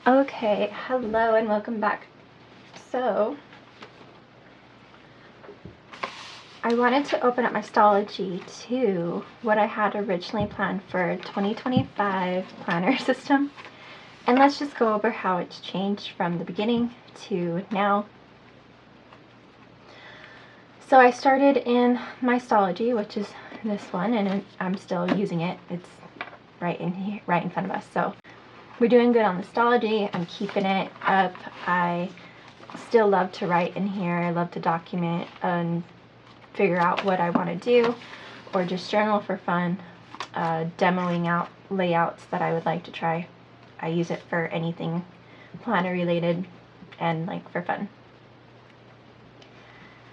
Okay, hello and welcome back. So, I wanted to open up my Stalogy to what I had originally planned for 2025 planner system. And let's just go over how it's changed from the beginning to now. So I started in my Stalogy, which is this one, and I'm still using it. It's right in here, right in front of us. So we're doing good on the Stalogy. I'm keeping it up. I still love to write in here. I love to document and figure out what I want to do, or just journal for fun, demoing out layouts that I would like to try. I use it for anything planner related and like for fun.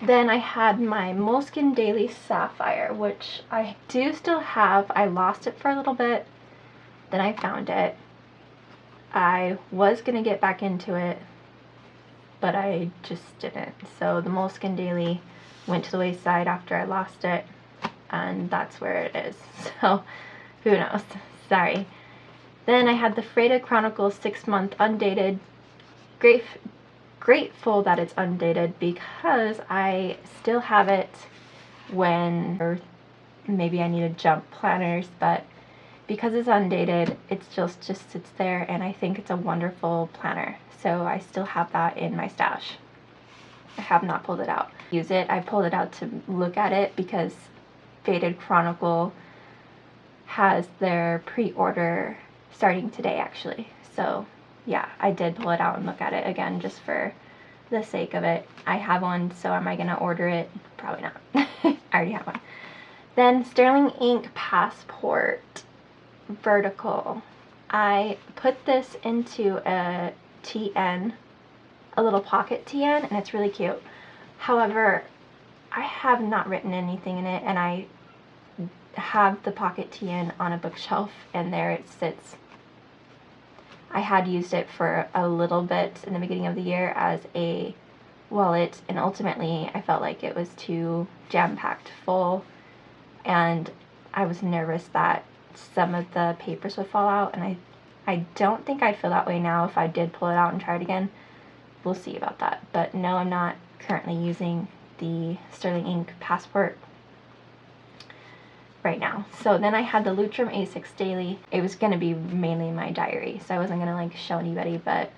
Then I had my Moleskine Daily Sapphire, which I do still have. I lost it for a little bit, then I found it. I was going to get back into it, but I just didn't. So the Moleskine Daily went to the wayside after I lost it, and that's where it is. So who knows? Sorry. Then I had the Freda Chronicles 6-month undated. Grateful that it's undated because I still have it when, or maybe I need to jump planners, but because it's undated, it just sits there, and I think it's a wonderful planner. So I still have that in my stash. I have not pulled it out. Use it. I pulled it out to look at it because Faded Chronicle has their pre-order starting today, actually. So yeah, I did pull it out and look at it again just for the sake of it. I have one, so am I going to order it? Probably not. I already have one. Then Sterling Ink Passport Vertical. I put this into a TN, a little pocket TN, and it's really cute. However, I have not written anything in it, and I have the pocket TN on a bookshelf, and there it sits. I had used it for a little bit in the beginning of the year as a wallet, and ultimately I felt like it was too jam-packed full, and I was nervous that some of the papers would fall out, and I don't think I'd feel that way now if I did pull it out and try it again. We'll see about that. But no, I'm not currently using the Sterling Ink Passport right now. So then I had the Lutrum A6 Daily. It was going to be mainly my diary, so I wasn't going to like show anybody, but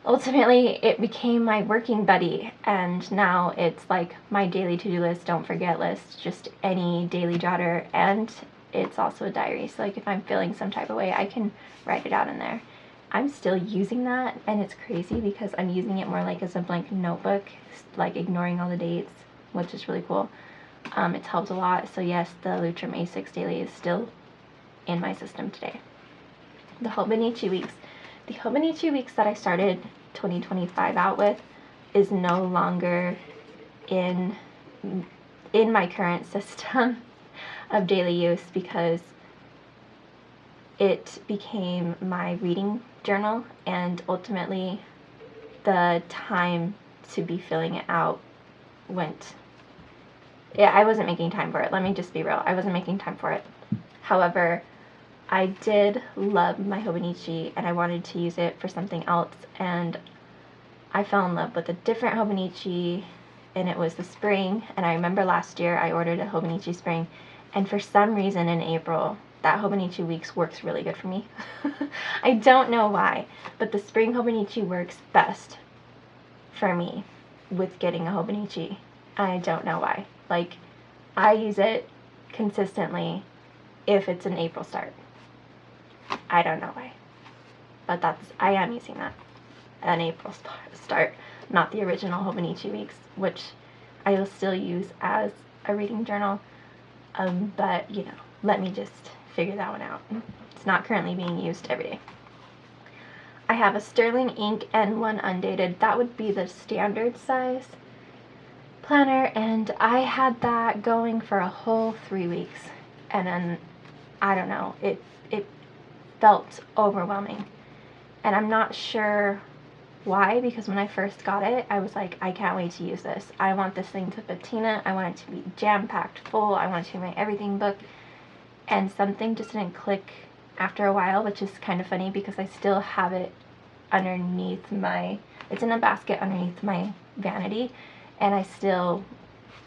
ultimately it became my working buddy, and now it's like my daily to-do list, don't forget list, just any daily jotter, and it's also a diary. So like if I'm feeling some type of way, I can write it out in there. I'm still using that, and it's crazy because I'm using it more like as a blank notebook, like ignoring all the dates, which is really cool. It's helped a lot. So yes, the Lutrum A6 Daily is still in my system today. The Hobonichi Weeks. The Hobonichi Weeks that I started 2025 out with is no longer in my current system of daily use because it became my reading journal, and ultimately the time to be filling it out went. Yeah, I wasn't making time for it. Let me just be real. I wasn't making time for it. However, I did love my Hobonichi, and I wanted to use it for something else, and I fell in love with a different Hobonichi, and it was the spring. And I remember last year I ordered a Hobonichi spring, and for some reason in April, that Hobonichi Weeks works really good for me. I don't know why, but the spring Hobonichi works best for me with getting a Hobonichi. I don't know why. Like, I use it consistently if it's an April start. I don't know why, but I am using that. An April start, not the original Hobonichi Weeks, which I will still use as a reading journal, but you know, let me just figure that one out. It's not currently being used every day. I have a Sterling Ink N1 undated. That would be the standard size planner, and I had that going for a whole 3 weeks, and then I don't know, it felt overwhelming, and I'm not sure why, because when I first got it, I was like, I can't wait to use this. I want this thing to patina. I want it to be jam-packed full. I want it to be my everything book, and something just didn't click after a while, which is kind of funny because I still have it underneath my, it's in a basket underneath my vanity, and I still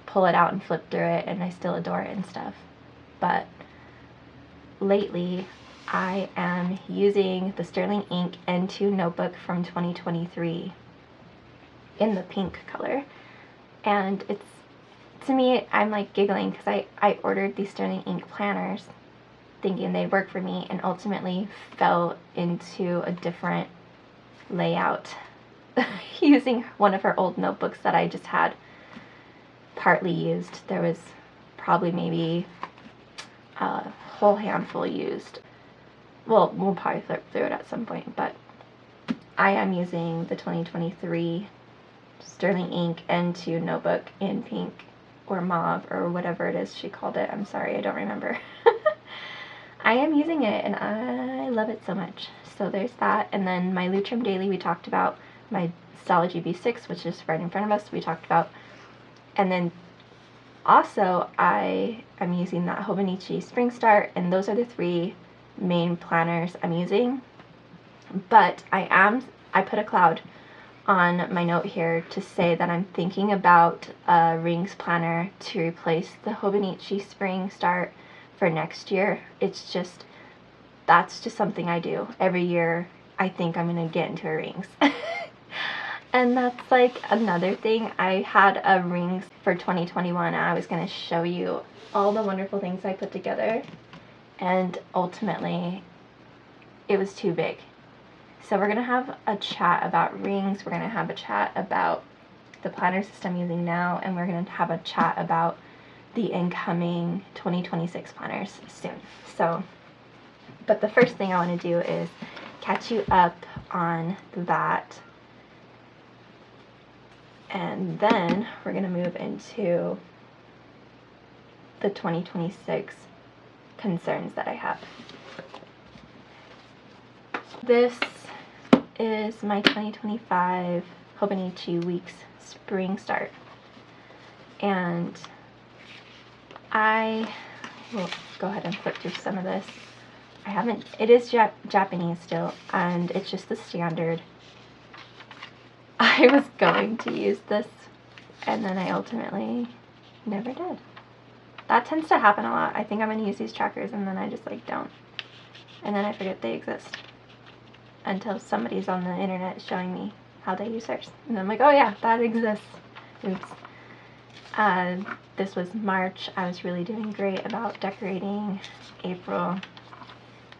pull it out and flip through it, and I still adore it and stuff. But lately I am using the Sterling Ink N2 notebook from 2023 in the pink color, and it's, to me, I'm like giggling because I ordered these Sterling Ink planners thinking they'd work for me, and ultimately fell into a different layout using one of her old notebooks that I just had partly used. There was probably maybe a whole handful used. Well, we'll probably flip through it at some point, but I am using the 2023 Sterling Ink N2 notebook in pink or mauve or whatever it is she called it. I'm sorry, I don't remember. I am using it and I love it so much. So there's that. And then my Lutrum Daily we talked about, my Stalogy V6, which is right in front of us, we talked about. And then also I am using that Hobonichi Spring Start, and those are the three main planners I'm using. But I put a cloud on my note here to say that I'm thinking about a rings planner to replace the Hobonichi Spring Start for next year. It's just, that's just something I do every year. I think I'm gonna get into a rings. And that's like another thing. I had a rings for 2021 and I was gonna show you all the wonderful things I put together, and ultimately it was too big. So we're gonna have a chat about rings, we're gonna have a chat about the planner system I'm using now, and we're gonna have a chat about the incoming 2026 planners soon. So, but the first thing I want to do is catch you up on that, and then we're going to move into the 2026 concerns that I have. This is my 2025 Hobonichi Weeks Spring Start, and I will go ahead and flip through some of this. It is Japanese still, and it's just the standard. I was going to use this, and then I ultimately never did. That tends to happen a lot. I think I'm going to use these trackers, and then I just like don't. And then I forget they exist until somebody's on the internet showing me how they use theirs. And I'm like, oh yeah, that exists. Oops. This was March. I was really doing great about decorating. April.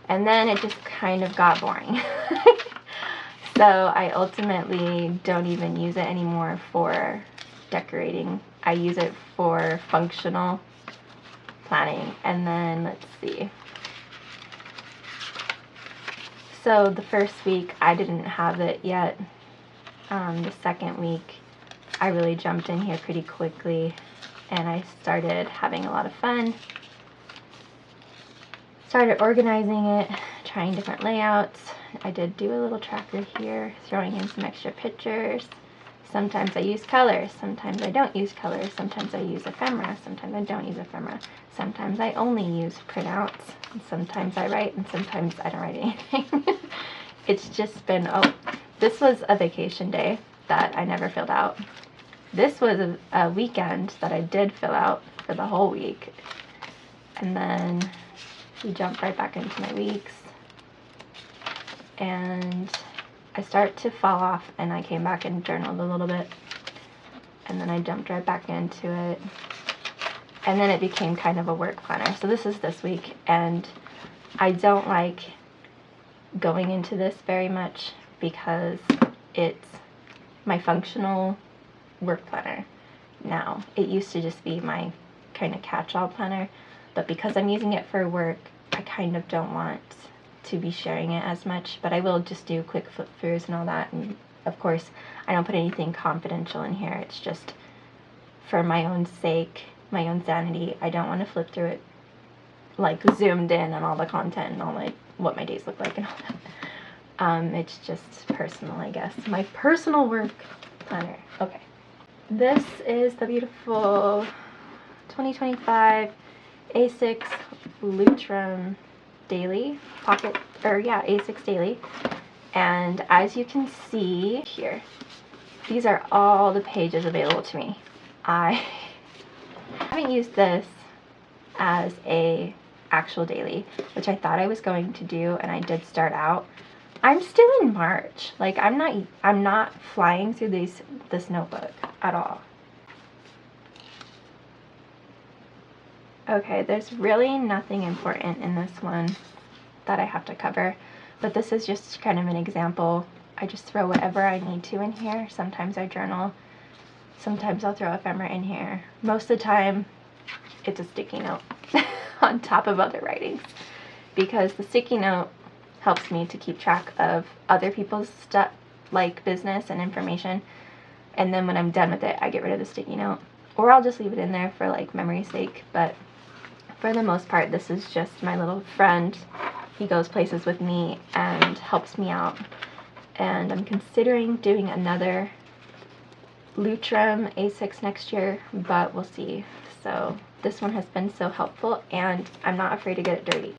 And then it just kind of got boring. So I ultimately don't even use it anymore for decorating. I use it for functional planning. And then let's see. So the first week I didn't have it yet. The second week I really jumped in here pretty quickly and I started having a lot of fun. Started organizing it, trying different layouts. I did do a little tracker here, throwing in some extra pictures. Sometimes I use colors, sometimes I don't use colors, sometimes I use ephemera, sometimes I don't use ephemera. Sometimes I only use printouts, and sometimes I write, and sometimes I don't write anything. It's just been, oh, this was a vacation day that I never filled out. This was a weekend that I did fill out for the whole week. And then we jumped right back into my weeks. And I start to fall off and I came back and journaled a little bit. And then I jumped right back into it. And then it became kind of a work planner. So this is this week, and I don't like going into this very much because it's my functional work planner now. It used to just be my kind of catch-all planner, but because I'm using it for work, I kind of don't want to be sharing it as much, but I will just do quick flip throughs and all that. And of course I don't put anything confidential in here. It's just for my own sake, my own sanity. I don't want to flip through it like zoomed in on all the content and all like what my days look like and all that. It's just personal, I guess. My personal work planner. Okay. This is the beautiful 2025 A6 Lutrum Daily Pocket, or yeah, A6 Daily. And as you can see here, these are all the pages available to me. I haven't used this as a actual daily, which I thought I was going to do, and I did start out. I'm still in March. Like, I'm not flying through this notebook at all. Okay, there's really nothing important in this one that I have to cover, but this is just kind of an example. I just throw whatever I need to in here. Sometimes I journal, sometimes I'll throw ephemera in here. Most of the time, it's a sticky note on top of other writings, because the sticky note helps me to keep track of other people's stuff, like business and information, and then when I'm done with it, I get rid of the sticky note, or I'll just leave it in there for like memory's sake. But for the most part, this is just my little friend. He goes places with me and helps me out, and I'm considering doing another Lutrum A6 next year, but we'll see. So this one has been so helpful, and I'm not afraid to get it dirty.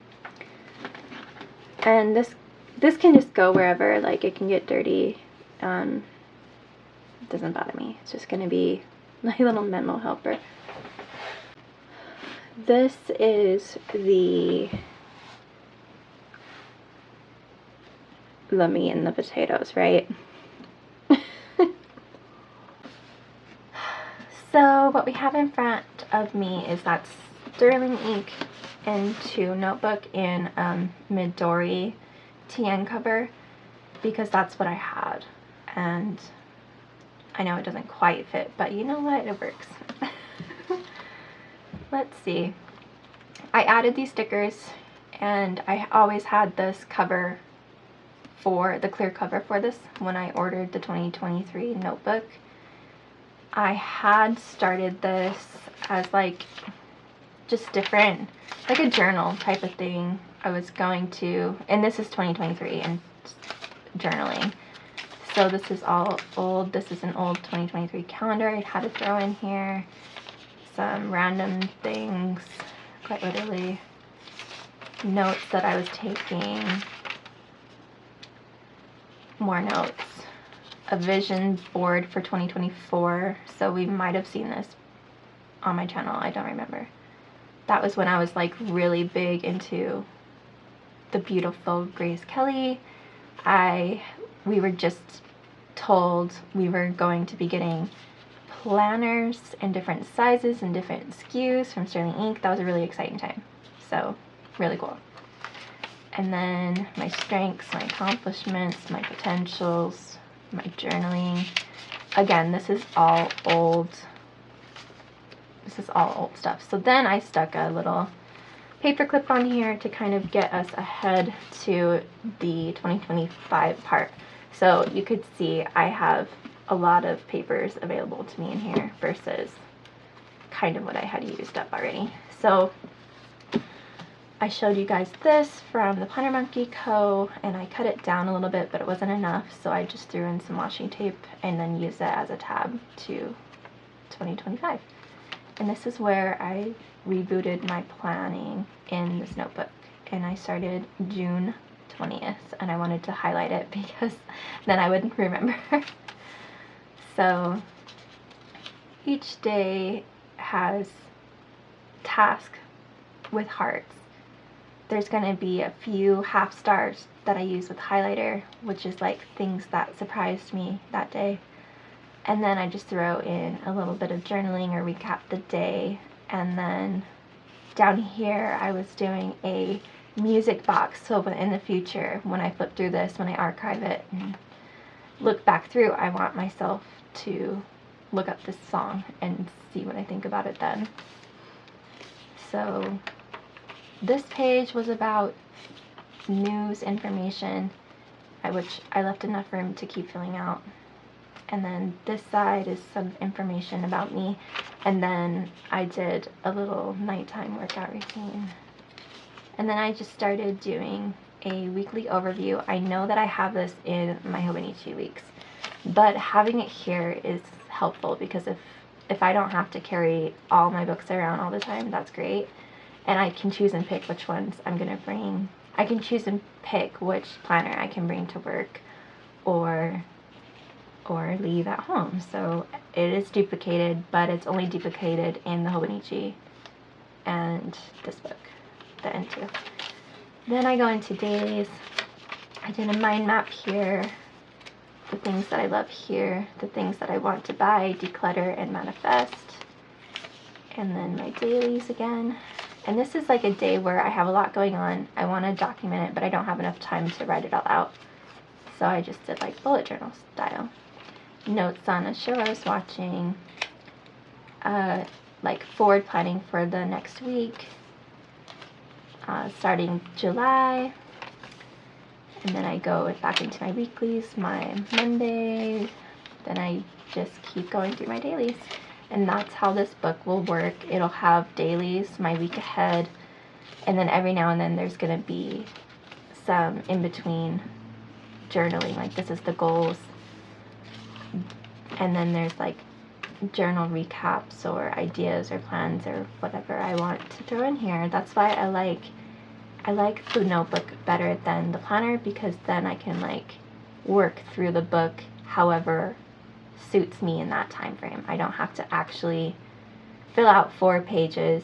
And this can just go wherever, like it can get dirty. It doesn't bother me. It's just going to be my little memo helper. This is the meat and the potatoes, right? So what we have in front of me is that Sterling ink into notebook in Midori TN cover, because that's what I had, and I know it doesn't quite fit, but you know what, it works. Let's see. I added these stickers, and I always had this cover for the clear cover for this when I ordered the 2023 notebook. I had started this as like just different, like a journal type of thing. I was going to, and this is 2023 and journaling. So this is all old. This is an old 2023 calendar I had to throw in here. Some random things, quite literally. Notes that I was taking. More notes. A vision board for 2024. So we might have seen this on my channel. I don't remember. That was when I was like really big into the beautiful Grace Kelly. We were just told we were going to be getting planners in different sizes and different SKUs from Sterling Ink. That was a really exciting time. So really cool. And then my strengths, my accomplishments, my potentials, my journaling. Again, this is all old. This is all old stuff. So then I stuck a little paper clip on here to kind of get us ahead to the 2025 part. So you could see I have a lot of papers available to me in here versus kind of what I had used up already. So I showed you guys this from the Planner Monkey Co. and I cut it down a little bit, but it wasn't enough, so I just threw in some washi tape and then used it as a tab to 2025. And this is where I rebooted my planning in this notebook, and I started June 20th, and I wanted to highlight it because then I wouldn't remember. So each day has task with hearts. There's going to be a few half stars that I use with highlighter, which is like things that surprised me that day. And then I just throw in a little bit of journaling or recap the day. And then down here I was doing a music box, so in the future when I flip through this, when I archive it and look back through, I want myself to look up this song and see what I think about it then. So this page was about news information, which I left enough room to keep filling out. And then this side is some information about me. And then I did a little nighttime workout routine. And then I just started doing a weekly overview. I know that I have this in my Hobonichi 2 weeks, but having it here is helpful because if I don't have to carry all my books around all the time, that's great. And I can choose and pick which ones I'm going to bring I can choose and pick which planner I can bring to work or leave at home. So it is duplicated, but it's only duplicated in the Hobonichi and this book, the N2. Then I go into dailies. I did a mind map here, the things that I love here, the things that I want to buy, declutter, and manifest. And then my dailies again. And this is like a day where I have a lot going on. I want to document it, but I don't have enough time to write it all out. So I just did like bullet journal style. Notes on a show I was watching. Like forward planning for the next week. Starting July. And then I go back into my weeklies, my Monday. Then I just keep going through my dailies. And that's how this book will work. It'll have dailies, my week ahead, and then every now and then there's going to be some in-between journaling, like this is the goals, and then there's like journal recaps or ideas or plans or whatever I want to throw in here. That's why I like the notebook better than the planner, because then I can like work through the book however suits me in that time frame. I don't have to actually fill out 4 pages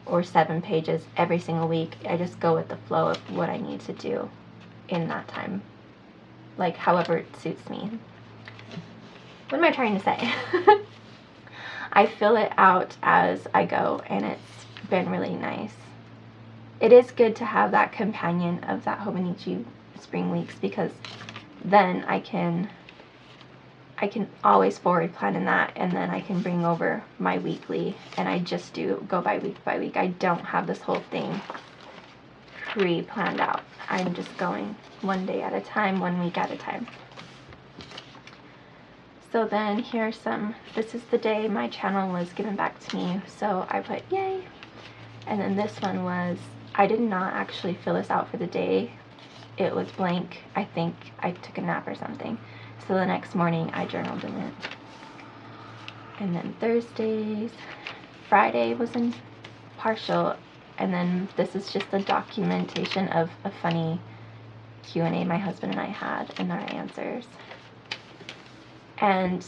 or 7 pages every single week. I just go with the flow of what I need to do in that time, like however it suits me. What am I trying to say? I fill it out as I go, and it's been really nice. It is good to have that companion of that Hobonichi Spring Weeks, because then I can always forward plan in that, and then I can bring over my weekly, and I just go by week. I don't have this whole thing pre-planned out. I'm just going one day at a time, 1 week at a time. So then here's this is the day my channel was given back to me, so I put yay. And then this one was, I did not actually fill this out for the day. It was blank. I think I took a nap or something. So the next morning I journaled in it. And then Thursdays, Friday was in partial, and then this is just the documentation of a funny Q&A my husband and I had and our answers. And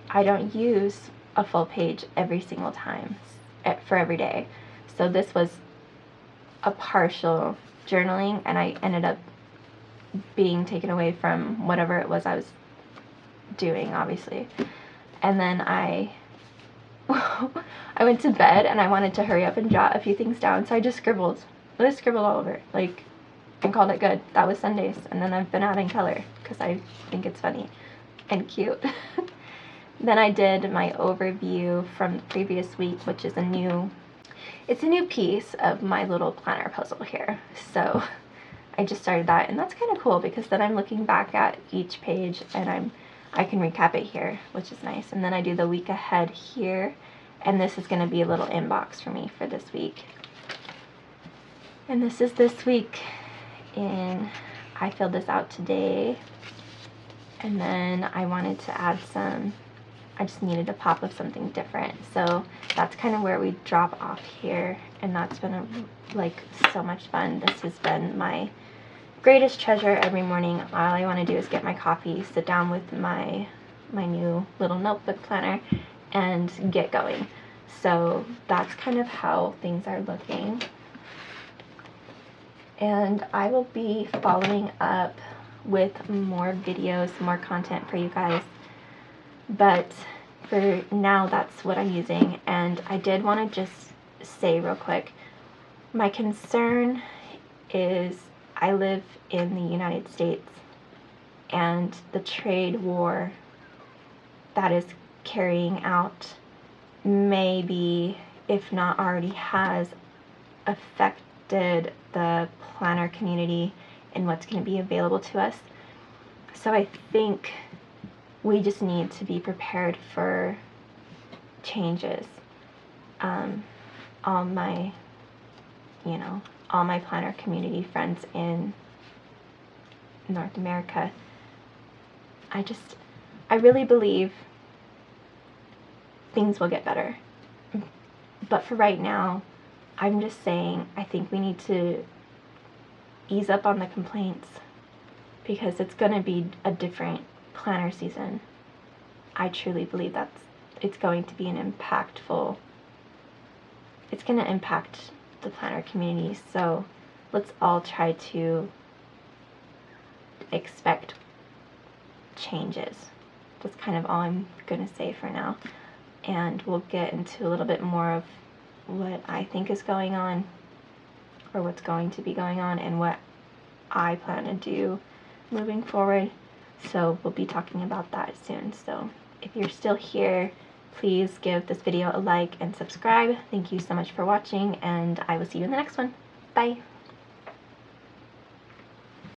I don't use a full page every single time for every day. So this was a partial journaling, and I ended up being taken away from whatever it was I was doing, obviously. And then I went to bed and I wanted to hurry up and jot a few things down, so I just scribbled all over, like, and called it good. That was Sundays, and then I've been adding color because I think it's funny and cute. Then I did my overview from the previous week, which is a new piece of my little planner puzzle here. So I just started that, and that's kind of cool because then I'm looking back at each page and I can recap it here, which is nice. And then I do the week ahead here, and this is going to be a little inbox for me for this week. And this is this week I filled this out today, and then I wanted to add I just needed a pop of something different. So that's kind of where we drop off here, and that's been like so much fun. This has been my greatest treasure every morning. All I want to do is get my coffee, sit down with my new little notebook planner, and get going. So that's kind of how things are looking. And I will be following up with more videos, more content for you guys. But for now, that's what I'm using. And I did want to just say real quick, my concern is I live in the United States, and the trade war that is carrying out maybe, if not already has, affected the planner community and what's going to be available to us. So I think we just need to be prepared for changes. All my planner community friends in North America, I really believe things will get better. But for right now, I'm just saying, I think we need to ease up on the complaints, because it's going to be a different planner season. I truly believe it's going to be it's going to impact the planner community, so let's all try to expect changes. That's kind of all I'm going to say for now, and we'll get into a little bit more of what I think is going on, or what's going to be going on, and what I plan to do moving forward. So we'll be talking about that soon. So if you're still here, please give this video a like and subscribe. Thank you so much for watching, and I will see you in the next one. Bye!